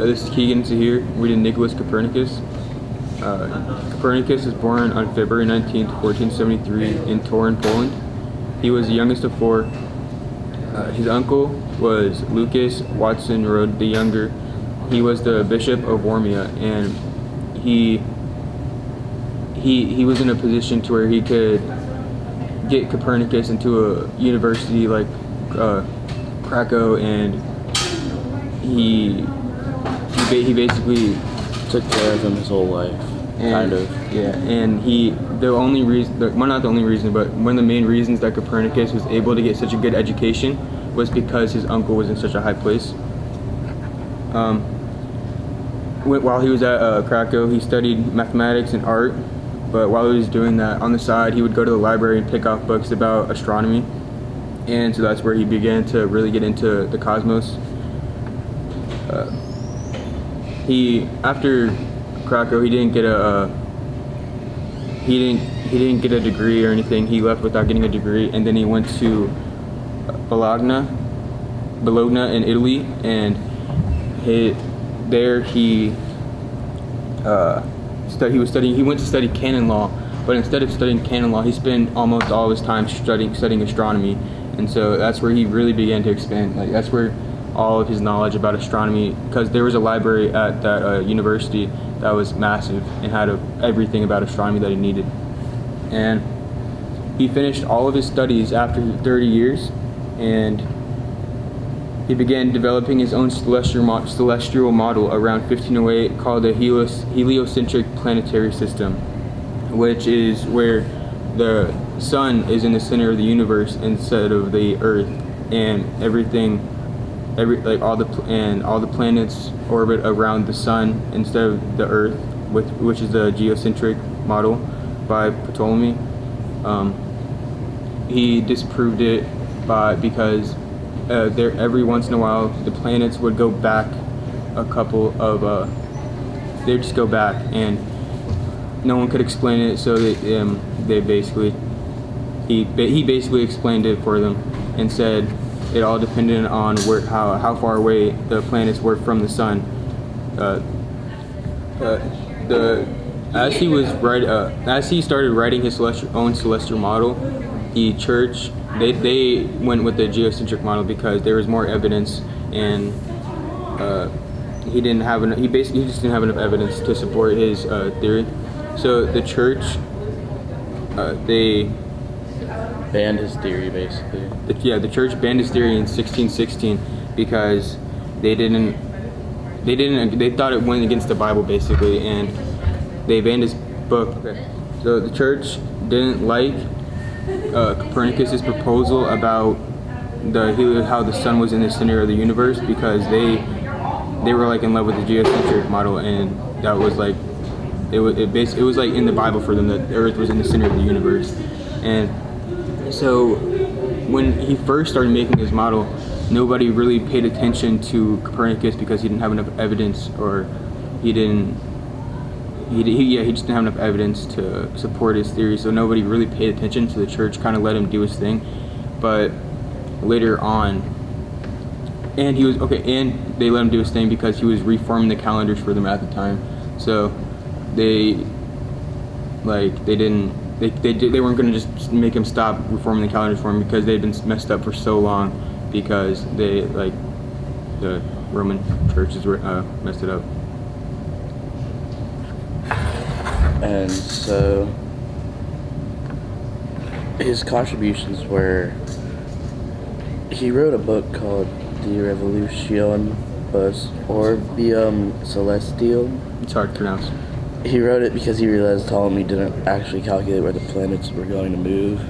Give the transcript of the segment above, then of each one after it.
This is Keegan Zahir. We did Nicholas Copernicus. Copernicus was born on February 19th, 1473 in Torun, Poland. He was the youngest of four. His uncle was Lucas Watson Rode the Younger. He was the Bishop of Warmia, and he was in a position to where he could get Copernicus into a university like Krakow, and he basically took care of him his whole life, kind of. Yeah, and the only reason, well, not the only reason, but one of the main reasons that Copernicus was able to get such a good education was because his uncle was in such a high place. While he was at Krakow, he studied mathematics and art, but while he was doing that, on the side, he would go to the library and pick off books about astronomy, and so that's where he began to really get into the cosmos. After Krakow, he didn't get a degree or anything. He left without getting a degree, and then he went to Bologna in Italy, and he went to study canon law, but instead of studying canon law, he spent almost all of his time studying astronomy, and so that's where he really began to expand. Like, that's where all of his knowledge about astronomy, because there was a library at that university that was massive and had everything about astronomy that he needed. And he finished all of his studies after 30 years, and he began developing his own celestial model around 1508 called the heliocentric planetary system, which is where the sun is in the center of the universe instead of the earth, and all the planets orbit around the sun instead of the earth, which is the geocentric model by Ptolemy. He disproved it because every once in a while the planets would go back they'd just go back, and no one could explain it, so he basically explained it for them and said it all depended on how far away the planets were from the sun. As he started writing his own celestial model, the church they went with the geocentric model because there was more evidence, and he just didn't have enough evidence to support his theory. So the church they banned his theory, basically. The church banned his theory in 1616 because they thought it went against the Bible, basically, and they banned his book. Okay. So the church didn't like Copernicus's proposal about how the sun was in the center of the universe, because they were like in love with the geocentric model, and that was like it was like in the Bible for them that the earth was in the center of the universe. And so when he first started making his model, nobody really paid attention to Copernicus because he didn't have enough evidence, or he just didn't have enough evidence to support his theory, so nobody really paid attention. So the church kind of let him do his thing. But later on, and they let him do his thing because he was reforming the calendars for them at the time. So they weren't going to just make him stop reforming the calendars for him, because they'd been messed up for so long because the Roman churches were messed it up. And so his contributions were, he wrote a book called De Revolutione Orbium Celestium. It's hard to pronounce. He wrote it because he realized Ptolemy didn't actually calculate where the planets were going to move,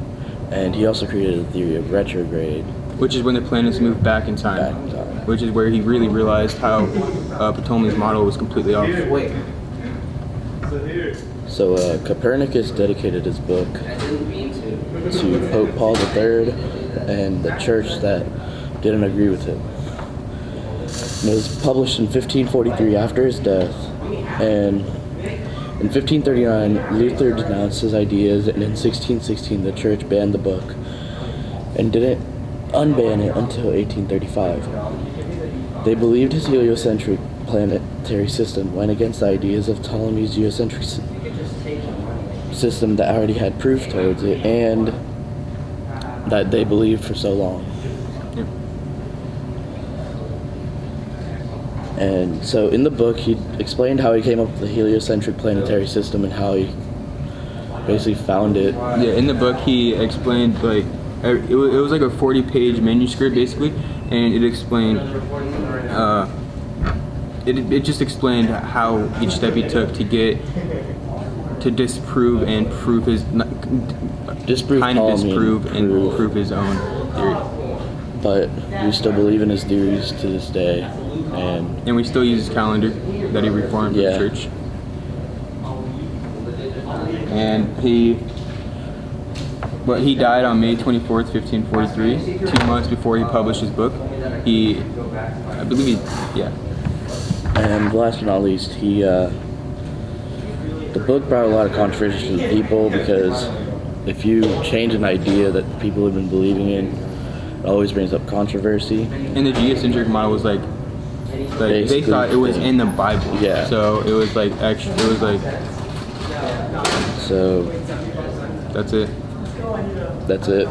and he also created a theory of retrograde, which is when the planets move back in time. Which is where he really realized how Ptolemy's model was completely off. So Copernicus dedicated his book to Pope Paul III and the church that didn't agree with him. It was published in 1543 after his death, and in 1539 Luther denounced his ideas, and in 1616 the church banned the book and didn't unban it until 1835. They believed his heliocentric planetary system went against the ideas of Ptolemy's geocentric system that already had proof towards it, and that they believed for so long. Yep. And so in the book, he explained how he came up with the heliocentric planetary system and how he basically found it. Yeah, in the book he explained like it was like a 40-page manuscript basically, and it explained it just explained how each step he took to get to disprove and prove his Disprove kind of Ptolemy disprove and prove. prove his own theory. But we still believe in his theories to this day, And we still use his calendar that he reformed Yeah. the church. And he died on May 24th, 1543, 2 months before he published his book. And last but not least, the book brought a lot of controversy to the people, because if you change an idea that people have been believing in, it always brings up controversy. And the geocentric model was like they Basically, thought it was in the Bible. Yeah. So it was like So that's it. that's it.